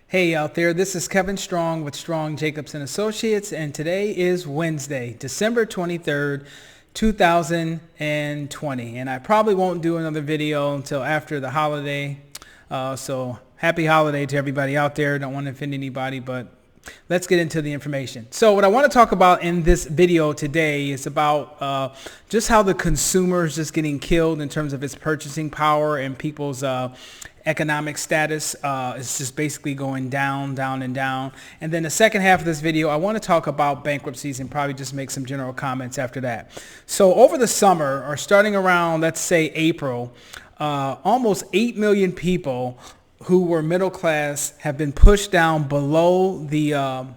Hey out there, this is Kevin Strong with Strong Jacobs and Associates, and today is Wednesday, December 23rd, 2020, and I probably won't do another video until after the holiday, so happy holiday to everybody out there. Don't want to offend anybody, but let's get into the information. So what I want to talk about in this video today is about just how the consumer is just getting killed in terms of its purchasing power and people's economic status is just basically going down, down, and down. And then the second half of this video, I want to talk about bankruptcies and probably just make some general comments after that. So over the summer, or starting around, let's say April, almost 8 million people who were middle class have been pushed down below the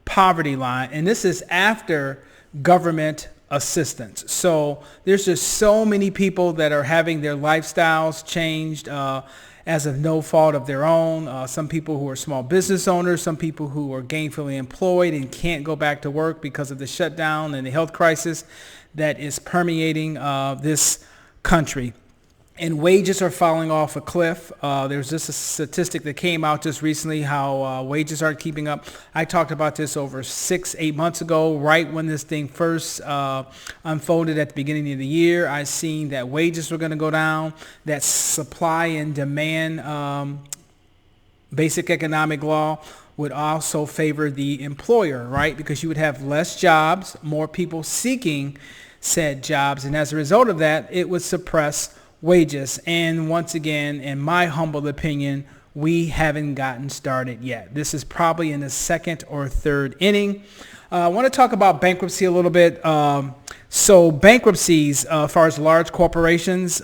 poverty line. And this is after government assistance. So there's just so many people that are having their lifestyles changed as of no fault of their own. Some people who are small business owners, some people who are gainfully employed and can't go back to work because of the shutdown and the health crisis that is permeating this country. And wages are falling off a cliff. There's just a statistic that came out just recently how wages aren't keeping up. I talked about this over 6-8 months ago, right when this thing first unfolded at the beginning of the year. I seen that wages were going to go down, that supply and demand basic economic law would also favor the employer, right? Because you would have less jobs, more people seeking said jobs. And as a result of that, it would suppress wages. And once again, in my humble opinion, we haven't gotten started yet. This is probably in the second or third inning. I want to talk about bankruptcy a little bit. So bankruptcies, as far as large corporations,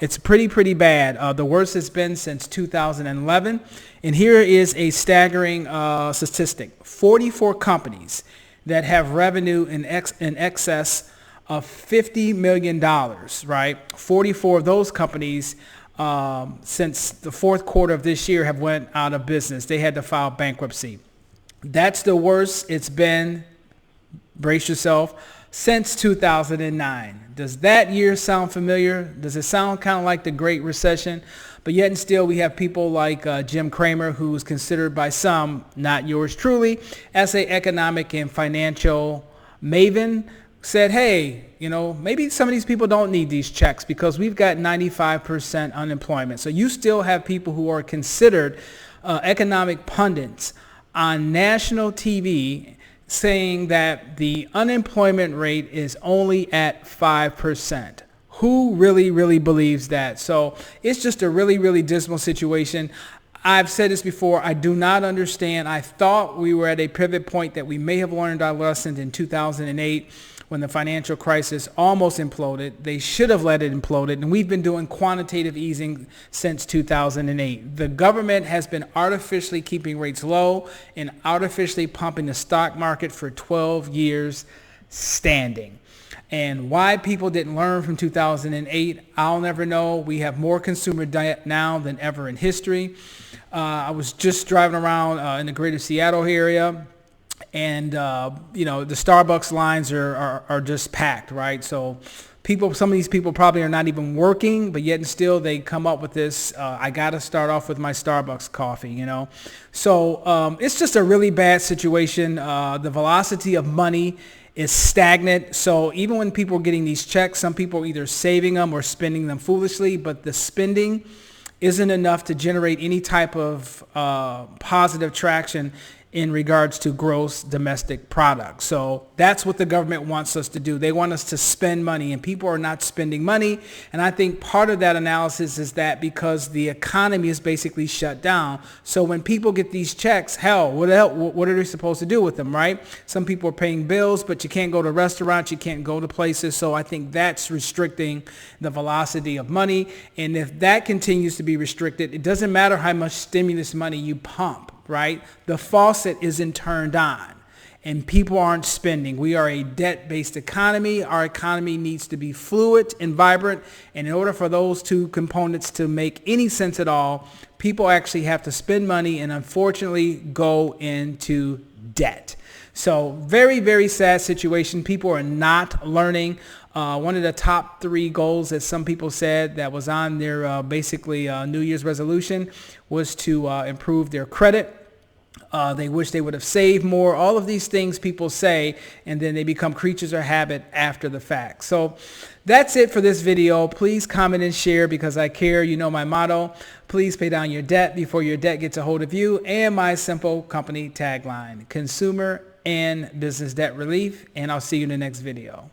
it's pretty bad. The worst it's been since 2011. And here is a staggering statistic. 44 companies that have revenue in excess of $50 million, right? 44 of those companies since the fourth quarter of this year have went out of business. They had to file bankruptcy. That's the worst it's been, brace yourself, since 2009. Does that year sound familiar? Does it sound kind of like the Great Recession? But yet and still we have people like Jim Cramer, who is considered by some, not yours truly, as an economic and financial maven, said, hey, you know, maybe some of these people don't need these checks because we've got 95% unemployment. So you still have people who are considered economic pundits on national TV saying that the unemployment rate is only at 5%. Who really believes that? So it's just a really dismal situation. I've said this before. I do not understand. I thought we were at a pivot point that we may have learned our lesson in 2008 when the financial crisis almost imploded. They should have let it implode, and we've been doing quantitative easing since 2008. The government has been artificially keeping rates low and artificially pumping the stock market for 12 years standing. And why people didn't learn from 2008, I'll never know. We have more consumer debt now than ever in history. I was just driving around in the greater Seattle area, and you know, the Starbucks lines are just packed, right? So some of these people probably are not even working, but yet and still they come up with this, I got to start off with my Starbucks coffee, you know. So it's just a really bad situation. The velocity of money is stagnant. So even when people are getting these checks, some people are either saving them or spending them foolishly, but the spending isn't enough to generate any type of positive traction in regards to gross domestic product. So that's what the government wants us to do. They want us to spend money, and people are not spending money. And I think part of that analysis is that because the economy is basically shut down. So when people get these checks, what are they supposed to do with them, right? Some people are paying bills, but you can't go to restaurants, you can't go to places. So I think that's restricting the velocity of money. And if that continues to be restricted, it doesn't matter how much stimulus money you pump, right? The faucet isn't turned on and people aren't spending. We are a debt-based economy. Our economy needs to be fluid and vibrant. And in order for those two components to make any sense at all, people actually have to spend money and unfortunately go into debt. So very sad situation. People are not learning. One of the top 3 goals that some people said that was on their basically New Year's resolution was to improve their credit. They wish they would have saved more. All of these things people say, and then they become creatures of habit after the fact. So that's it for this video. Please comment and share because I care. You know my motto. Please pay down your debt before your debt gets a hold of you. And my simple company tagline, consumer and business debt relief. And I'll see you in the next video.